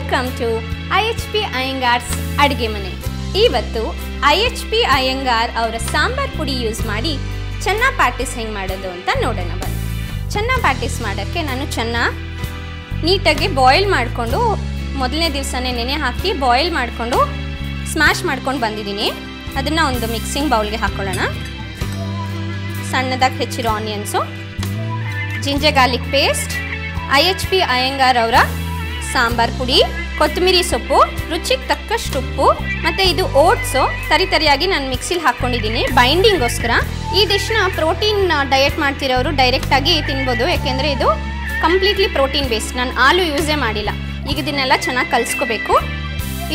Welcome to IHP Iyengars ಅಡುಗೆ ಮನೆ. ಇವತ್ತು IHP ಅಯ್ಯಂಗಾರ್ ಅವರ ಸಾಂಬಾರ್ ಪುಡಿ ಯೂಸ್ ಮಾಡಿ ಚೆನ್ನ ಪ್ಯಾಟಿಸ್ ಹೆಂಗೆ ಮಾಡೋದು ಅಂತ ನೋಡೋಣ ಬನ್ನಿ. ಚೆನ್ನ ಪ್ಯಾಟಿಸ್ ಮಾಡೋಕ್ಕೆ ನಾನು ಚೆನ್ನ ನೀಟಾಗಿ ಬಾಯ್ಲ್ ಮಾಡಿಕೊಂಡು ಮೊದಲನೇ ದಿವಸನೇ ನೆನೆ ಹಾಕಿ ಬಾಯ್ಲ್ ಮಾಡಿಕೊಂಡು ಸ್ಮ್ಯಾಶ್ ಮಾಡ್ಕೊಂಡು ಬಂದಿದ್ದೀನಿ. ಅದನ್ನು ಒಂದು ಮಿಕ್ಸಿಂಗ್ ಬೌಲ್ಗೆ ಹಾಕ್ಕೊಳ್ಳೋಣ. ಸಣ್ಣದಾಗಿ ಹೆಚ್ಚಿರೋ onions, ginger garlic paste, IHP Iyengar ಅವರ ಸಾಂಬಾರ್ ಪುಡಿ, ಕೊತ್ತಂಬರಿ ಸೊಪ್ಪು, ರುಚಿಗೆ ತಕ್ಕಷ್ಟು ಉಪ್ಪು, ಮತ್ತು ಇದು ಓಟ್ಸು ತರಿಯಾಗಿ ನಾನು ಮಿಕ್ಸಿಲಿ ಹಾಕ್ಕೊಂಡಿದ್ದೀನಿ ಬೈಂಡಿಂಗೋಸ್ಕರ. ಈ ಡಿಶ್ನ ಪ್ರೋಟೀನ್ ಡಯಟ್ ಮಾಡ್ತಿರೋರು ಡೈರೆಕ್ಟಾಗಿ ತಿನ್ಬೋದು, ಯಾಕೆಂದರೆ ಇದು ಕಂಪ್ಲೀಟ್ಲಿ ಪ್ರೋಟೀನ್ ಬೇಸ್ಡ್. ನಾನು ಹಾಲು ಯೂಸೇ ಮಾಡಿಲ್ಲ. ಈಗ ಇದನ್ನೆಲ್ಲ ಚೆನ್ನಾಗಿ ಕಲಿಸ್ಕೋಬೇಕು.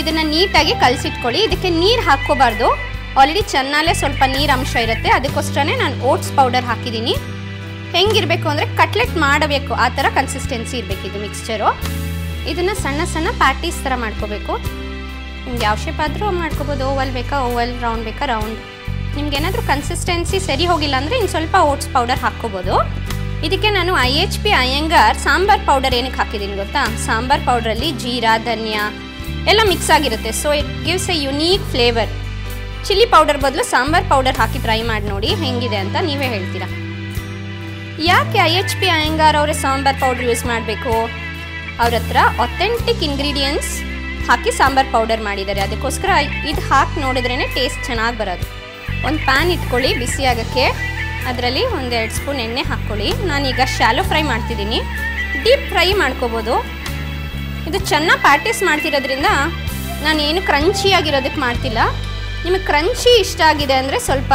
ಇದನ್ನು ನೀಟಾಗಿ ಕಲಸಿಟ್ಕೊಳ್ಳಿ. ಇದಕ್ಕೆ ನೀರು ಹಾಕ್ಕೋಬಾರ್ದು, ಆಲ್ರೆಡಿ ಚೆನ್ನಾಲೇ ಸ್ವಲ್ಪ ನೀರು ಅಂಶ ಇರುತ್ತೆ. ಅದಕ್ಕೋಸ್ಕರನೇ ನಾನು ಓಟ್ಸ್ ಪೌಡರ್ ಹಾಕಿದ್ದೀನಿ. ಹೆಂಗಿರಬೇಕು ಅಂದರೆ ಕಟ್ಲೆಟ್ ಮಾಡಬೇಕು ಆ ಥರ ಕನ್ಸಿಸ್ಟೆನ್ಸಿ ಇರಬೇಕು ಇದು ಮಿಕ್ಸ್ಚರು. ಇದನ್ನು ಸಣ್ಣ ಸಣ್ಣ ಪ್ಯಾಟೀಸ್ ಥರ ಮಾಡ್ಕೋಬೇಕು. ನಿಮ್ಗೆ ಯಾವ ಶೇಪ್ ಆದರೂ ಮಾಡ್ಕೋಬೋದು. ಓವಲ್ ಬೇಕಾ ಓವಲ್, ರೌಂಡ್ ಬೇಕಾ ರೌಂಡ್. ನಿಮ್ಗೆ ಏನಾದರೂ ಕನ್ಸಿಸ್ಟೆನ್ಸಿ ಸರಿ ಹೋಗಿಲ್ಲ ಅಂದರೆ ಇನ್ನು ಸ್ವಲ್ಪ ಓಟ್ಸ್ ಪೌಡರ್ ಹಾಕ್ಕೋಬೋದು. ಇದಕ್ಕೆ ನಾನು IHP ಅಯ್ಯಂಗಾರ್ ಸಾಂಬಾರ್ ಪೌಡರ್ ಏನಕ್ಕೆ ಹಾಕಿದ್ದೀನಿ ಗೊತ್ತಾ? ಸಾಂಬಾರ್ ಪೌಡ್ರಲ್ಲಿ ಜೀರಾ, ಧನಿಯಾ ಎಲ್ಲ ಮಿಕ್ಸ್ ಆಗಿರುತ್ತೆ. So it gives A unique flavour. Chilli powder ಬದಲು ಸಾಂಬಾರ್ ಪೌಡರ್ ಹಾಕಿ ಟ್ರೈ ಮಾಡಿ ನೋಡಿ ಹೆಂಗಿದೆ ಅಂತ ನೀವೇ ಹೇಳ್ತೀರಾ. ಯಾಕೆ IHP ಅಯ್ಯಂಗಾರ್ ಅವರೇ ಸಾಂಬಾರ್ ಪೌಡರ್ ಯೂಸ್ ಮಾಡಬೇಕು? ಅವ್ರ ಹತ್ರ ಅಥೆಂಟಿಕ್ ಇಂಗ್ರೀಡಿಯೆಂಟ್ಸ್ ಹಾಕಿ ಸಾಂಬಾರ್ ಪೌಡರ್ ಮಾಡಿದ್ದಾರೆ. ಅದಕ್ಕೋಸ್ಕರ ಇದು ಹಾಕಿ ನೋಡಿದ್ರೇ ಟೇಸ್ಟ್ ಚೆನ್ನಾಗಿ ಬರೋದು. ಒಂದು ಪ್ಯಾನ್ ಇಟ್ಕೊಳ್ಳಿ ಬಿಸಿ ಆಗೋಕ್ಕೆ. ಅದರಲ್ಲಿ 1-2 ಸ್ಪೂನ್ ಎಣ್ಣೆ ಹಾಕ್ಕೊಳ್ಳಿ. ನಾನೀಗ ಶಾಲೋ ಫ್ರೈ ಮಾಡ್ತಿದ್ದೀನಿ. ಡೀಪ್ ಫ್ರೈ ಮಾಡ್ಕೋಬೋದು. ಇದು ಚೆನ್ನಾಗಿ ಪ್ಯಾಟಿಸ್ ಮಾಡ್ತಿರೋದ್ರಿಂದ ನಾನೇನು ಕ್ರಂಚಿಯಾಗಿರೋದಕ್ಕೆ ಮಾಡ್ತಿಲ್ಲ. ನಿಮಗೆ ಕ್ರಂಚಿ ಇಷ್ಟ ಆಗಿದೆ ಅಂದರೆ ಸ್ವಲ್ಪ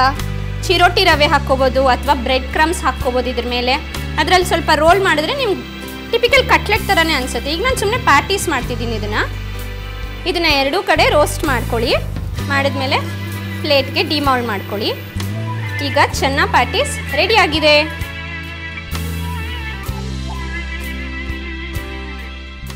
ಚಿರೋಟಿ ರವೆ ಹಾಕ್ಕೋಬೋದು ಅಥವಾ ಬ್ರೆಡ್ ಕ್ರಮ್ಸ್ ಹಾಕ್ಕೋಬೋದು ಇದ್ರ ಮೇಲೆ. ಅದರಲ್ಲಿ ಸ್ವಲ್ಪ ರೋಲ್ ಮಾಡಿದ್ರೆ ನಿಮ್ಗೆ ಟಿಪಿಕಲ್ ಕಟ್ಲೆಟ್ ಥರನೇ ಅನಿಸುತ್ತೆ. ಈಗ ನಾನು ಸುಮ್ಮನೆ ಪ್ಯಾಟೀಸ್ ಮಾಡ್ತಿದ್ದೀನಿ. ಇದನ್ನು ಎರಡೂ ಕಡೆ ರೋಸ್ಟ್ ಮಾಡ್ಕೊಳ್ಳಿ. ಮಾಡಿದ್ಮೇಲೆ ಪ್ಲೇಟ್ಗೆ ಡಿಮೌಲ್ಡ್ ಮಾಡ್ಕೊಳ್ಳಿ. ಈಗ ಚೆನ್ನ ಪ್ಯಾಟೀಸ್ ರೆಡಿ ಆಗಿದೆ.